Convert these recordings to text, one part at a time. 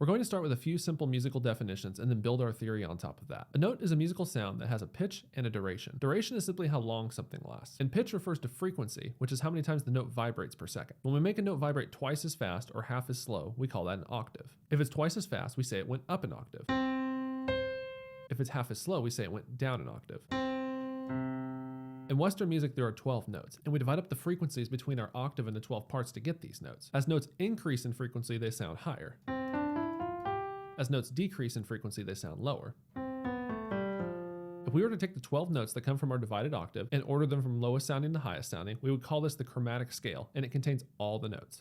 We're going to start with a few simple musical definitions and then build our theory on top of that. A note is a musical sound that has a pitch and a duration. Duration is simply how long something lasts. And pitch refers to frequency, which is how many times the note vibrates per second. When we make a note vibrate twice as fast or half as slow, we call that an octave. If it's twice as fast, we say it went up an octave. If it's half as slow, we say it went down an octave. In Western music, there are 12 notes, and we divide up the frequencies between our octave into 12 parts to get these notes. As notes increase in frequency, they sound higher. As notes decrease in frequency, they sound lower. If we were to take the 12 notes that come from our divided octave and order them from lowest sounding to highest sounding, we would call this the chromatic scale, and it contains all the notes.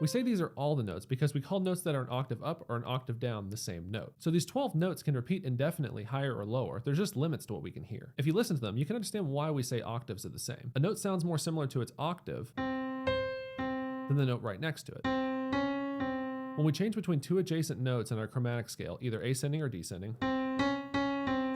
We say these are all the notes because we call notes that are an octave up or an octave down the same note. So these 12 notes can repeat indefinitely higher or lower. There's just limits to what we can hear. If you listen to them, you can understand why we say octaves are the same. A note sounds more similar to its octave than the note right next to it. When we change between two adjacent notes in our chromatic scale, either ascending or descending,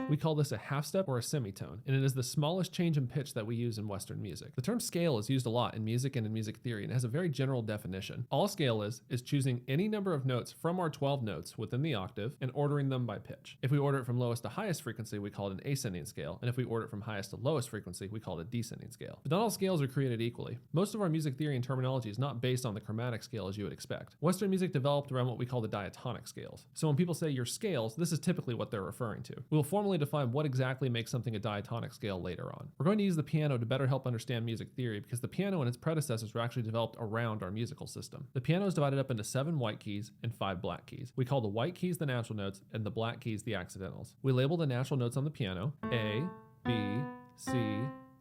we call this a half step or a semitone, and it is the smallest change in pitch that we use in Western music. The term scale is used a lot in music and in music theory and has a very general definition. All scale is choosing any number of notes from our 12 notes within the octave and ordering them by pitch. If we order it from lowest to highest frequency, we call it an ascending scale, and if we order it from highest to lowest frequency, we call it a descending scale. But not all scales are created equally. Most of our music theory and terminology is not based on the chromatic scale as you would expect. Western music developed around what we call the diatonic scales. So when people say your scales, this is typically what they're referring to. We will formally define what exactly makes something a diatonic scale later on. We're going to use the piano to better help understand music theory because the piano and its predecessors were actually developed around our musical system. The piano is divided up into 7 white keys and 5 black keys. We call the white keys the natural notes and the black keys the accidentals. We label the natural notes on the piano A, B, C,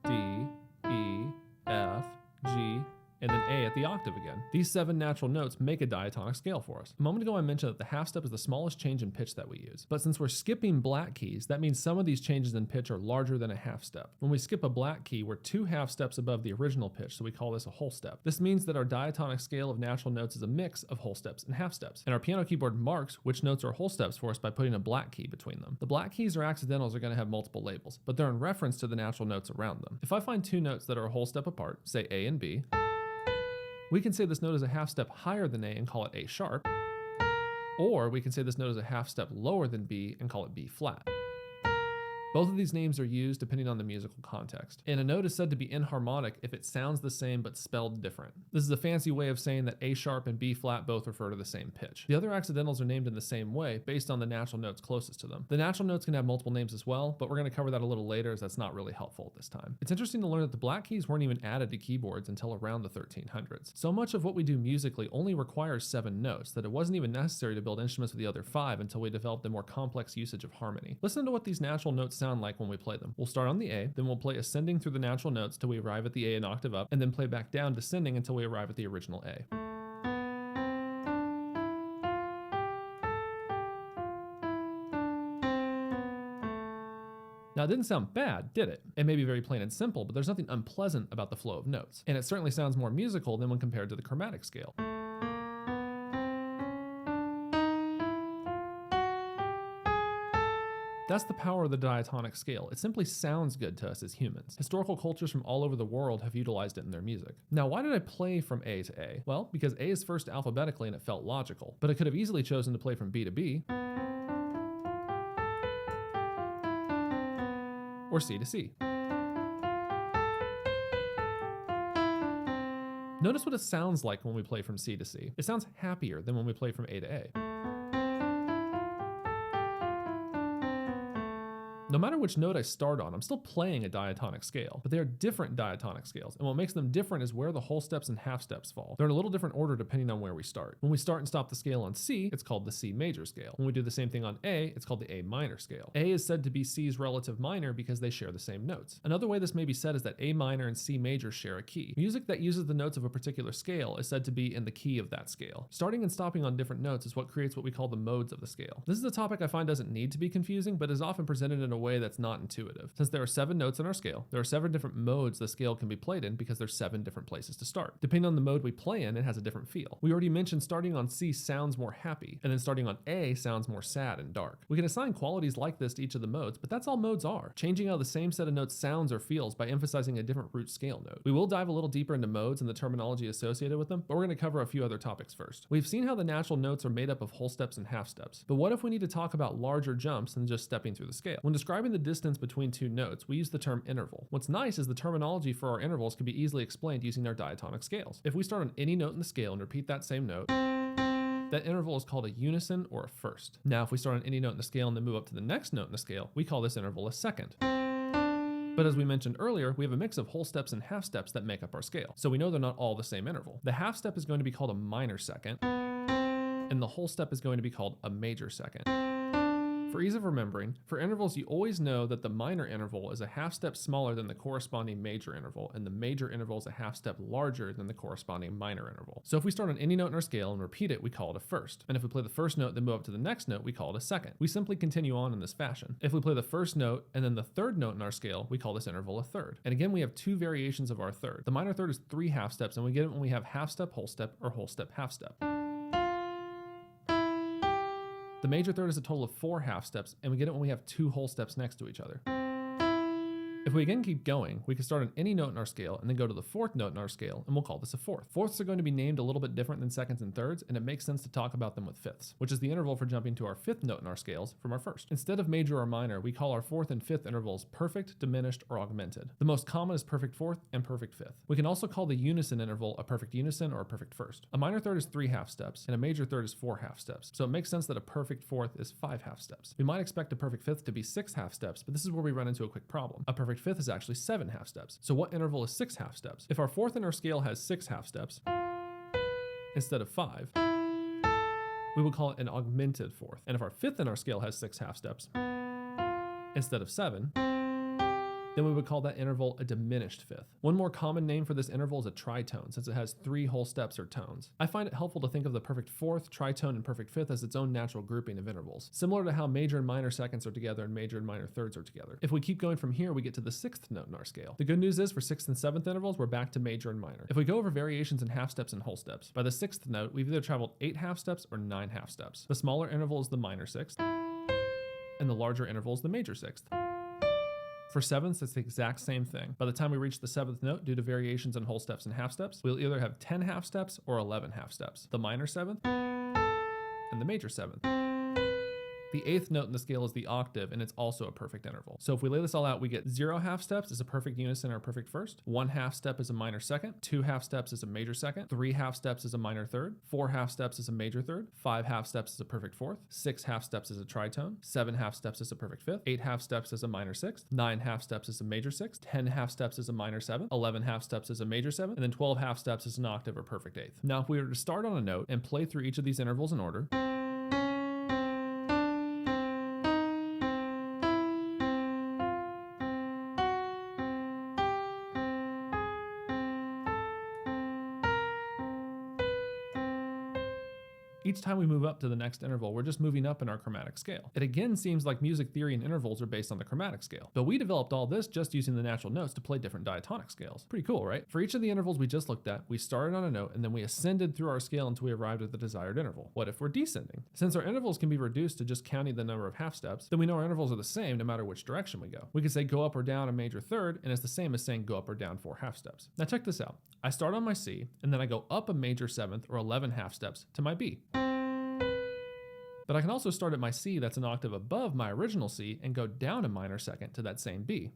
D, E, F, G, and then A at the octave again. These 7 natural notes make a diatonic scale for us. A moment ago I mentioned that the half step is the smallest change in pitch that we use. But since we're skipping black keys, that means some of these changes in pitch are larger than a half step. When we skip a black key, we're 2 half steps above the original pitch, so we call this a whole step. This means that our diatonic scale of natural notes is a mix of whole steps and half steps. And our piano keyboard marks which notes are whole steps for us by putting a black key between them. The black keys or accidentals are going to have multiple labels, but they're in reference to the natural notes around them. If I find 2 notes that are a whole step apart, say A and B, we can say this note is a half step higher than A and call it A sharp, or we can say this note is a half step lower than B and call it B flat. Both of these names are used depending on the musical context. And a note is said to be enharmonic if it sounds the same but spelled different. This is a fancy way of saying that A sharp and B flat both refer to the same pitch. The other accidentals are named in the same way based on the natural notes closest to them. The natural notes can have multiple names as well, but we're going to cover that a little later as that's not really helpful at this time. It's interesting to learn that the black keys weren't even added to keyboards until around the 1300s. So much of what we do musically only requires 7 notes that it wasn't even necessary to build instruments with the other 5 until we developed a more complex usage of harmony. Listen to what these natural notes sound like when we play them. We'll start on the A, then we'll play ascending through the natural notes till we arrive at the A an octave up, and then play back down descending until we arrive at the original A. Now, it didn't sound bad, did it? It may be very plain and simple, but there's nothing unpleasant about the flow of notes. And it certainly sounds more musical than when compared to the chromatic scale. That's the power of the diatonic scale. It simply sounds good to us as humans. Historical cultures from all over the world have utilized it in their music. Now, why did I play from A to A? Well, because A is first alphabetically and it felt logical, but I could have easily chosen to play from B to B, or C to C. Notice what it sounds like when we play from C to C. It sounds happier than when we play from A to A. No matter which note I start on, I'm still playing a diatonic scale, but they are different diatonic scales, and what makes them different is where the whole steps and half steps fall. They're in a little different order depending on where we start. When we start and stop the scale on C, it's called the C major scale. When we do the same thing on A, it's called the A minor scale. A is said to be C's relative minor because they share the same notes. Another way this may be said is that A minor and C major share a key. Music that uses the notes of a particular scale is said to be in the key of that scale. Starting and stopping on different notes is what creates what we call the modes of the scale. This is a topic I find doesn't need to be confusing, but is often presented in a way that's not intuitive. Since there are 7 notes in our scale, there are 7 different modes the scale can be played in because there's 7 different places to start. Depending on the mode we play in, it has a different feel. We already mentioned starting on C sounds more happy, and then starting on A sounds more sad and dark. We can assign qualities like this to each of the modes, but that's all modes are, changing how the same set of notes sounds or feels by emphasizing a different root scale note. We will dive a little deeper into modes and the terminology associated with them, but we're going to cover a few other topics first. We've seen how the natural notes are made up of whole steps and half steps, but what if we need to talk about larger jumps than just stepping through the scale? When describing the distance between 2 notes, we use the term interval. What's nice is the terminology for our intervals can be easily explained using our diatonic scales. If we start on any note in the scale and repeat that same note, that interval is called a unison or a first. Now, if we start on any note in the scale and then move up to the next note in the scale, we call this interval a second. But as we mentioned earlier, we have a mix of whole steps and half steps that make up our scale. So we know they're not all the same interval. The half step is going to be called a minor second, and the whole step is going to be called a major second. For ease of remembering, for intervals you always know that the minor interval is a half step smaller than the corresponding major interval, and the major interval is a half step larger than the corresponding minor interval. So if we start on any note in our scale and repeat it, we call it a first. And if we play the first note then move up to the next note, we call it a second. We simply continue on in this fashion. If we play the first note and then the third note in our scale, we call this interval a third. And again, we have 2 variations of our third. The minor third is 3 half steps, and we get it when we have half step, or whole step, half step. The major third is a total of 4 half steps, and we get it when we have 2 whole steps next to each other. If we again keep going, we can start on any note in our scale and then go to the 4th note in our scale, and we'll call this a fourth. Fourths are going to be named a little bit different than seconds and thirds, and it makes sense to talk about them with fifths, which is the interval for jumping to our 5th note in our scales from our first. Instead of major or minor, we call our 4th and 5th intervals perfect, diminished, or augmented. The most common is perfect 4th and perfect 5th. We can also call the unison interval a perfect unison or a perfect first. A minor third is 3 half steps, and a major third is 4 half steps, so it makes sense that a perfect 4th is 5 half steps. We might expect a perfect 5th to be 6 half steps, but this is where we run into a quick problem. A perfect 5th is actually 7 half steps. So what interval is 6 half steps? If our 4th in our scale has 6 half steps instead of 5, we would call it an augmented 4th. And if our 5th in our scale has 6 half steps instead of 7, then we would call that interval a diminished 5th. One more common name for this interval is a tritone, since it has 3 whole steps or tones. I find it helpful to think of the perfect 4th, tritone, and perfect 5th as its own natural grouping of intervals, similar to how major and minor seconds are together and major and minor thirds are together. If we keep going from here, we get to the 6th note in our scale. The good news is for 6th and 7th intervals, we're back to major and minor. If we go over variations in half steps and whole steps, by the 6th note, we've either traveled 8 half steps or 9 half steps. The smaller interval is the minor 6th, and the larger interval is the major 6th. For 7ths, it's the exact same thing. By the time we reach the 7th note, due to variations in whole steps and half steps, we'll either have 10 half steps or 11 half steps. The minor 7th and the major 7th. The 8th note in the scale is the octave, and it's also a perfect interval. So if we lay this all out, we get 0 half steps is a perfect unison or a perfect first, 1 half step is a minor second, 2 half steps is a major second, 3 half steps is a minor third, 4 half steps is a major third, 5 half steps is a perfect 4th, 6 half steps is a tritone, 7 half steps is a perfect 5th, 8 half steps is a minor 6th, 9 half steps is a major 6th, 10 half steps is a minor 7th, 11 half steps is a major 7th, and then 12 half steps is an octave or perfect 8th. Now if we were to start on a note and play through each of these intervals in order, each time we move up to the next interval, we're just moving up in our chromatic scale. It again seems like music theory and intervals are based on the chromatic scale, but we developed all this just using the natural notes to play different diatonic scales. Pretty cool, right? For each of the intervals we just looked at, we started on a note and then we ascended through our scale until we arrived at the desired interval. What if we're descending? Since our intervals can be reduced to just counting the number of half steps, then we know our intervals are the same no matter which direction we go. We could say go up or down a major third, and it's the same as saying go up or down 4 half steps. Now check this out. I start on my C, and then I go up a major 7th or 11 half steps to my B. But I can also start at my C that's an octave above my original C and go down a minor second to that same B.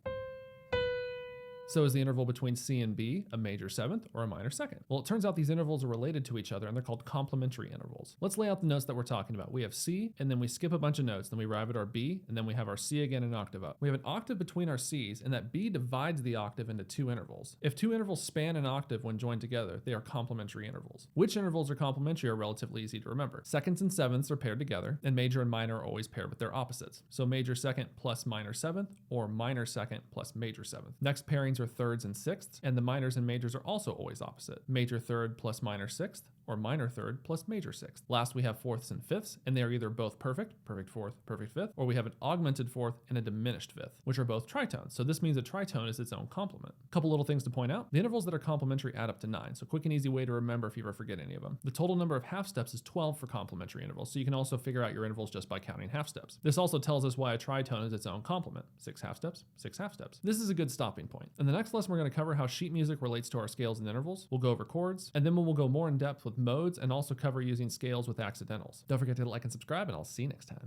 So is the interval between C and B a major 7th or a minor 2nd? Well, it turns out these intervals are related to each other and they're called complementary intervals. Let's lay out the notes that we're talking about. We have C, and then we skip a bunch of notes, then we arrive at our B, and then we have our C again an octave up. We have an octave between our Cs, and that B divides the octave into 2 intervals. If 2 intervals span an octave when joined together, they are complementary intervals. Which intervals are complementary are relatively easy to remember. Seconds and 7ths are paired together, and major and minor are always paired with their opposites. So major 2nd plus minor 7th, or minor 2nd plus major 7th. Next pairings are thirds and 6ths, and the minors and majors are also always opposite. Major 3rd plus minor 6th, or minor third plus major sixth. Last, we have fourths and fifths, and they are either both perfect, perfect fourth, perfect fifth, or we have an augmented fourth and a diminished fifth, which are both tritones. So this means a tritone is its own complement. A couple little things to point out. The intervals that are complementary add up to 9, so quick and easy way to remember if you ever forget any of them. The total number of half steps is 12 for complementary intervals, so you can also figure out your intervals just by counting half steps. This also tells us why a tritone is its own complement. 6 half steps, 6 half steps. This is a good stopping point. In the next lesson, we're going to cover how sheet music relates to our scales and intervals. We'll go over chords, and then we'll go more in depth with modes and also cover using scales with accidentals. Don't forget to like and subscribe, and I'll see you next time.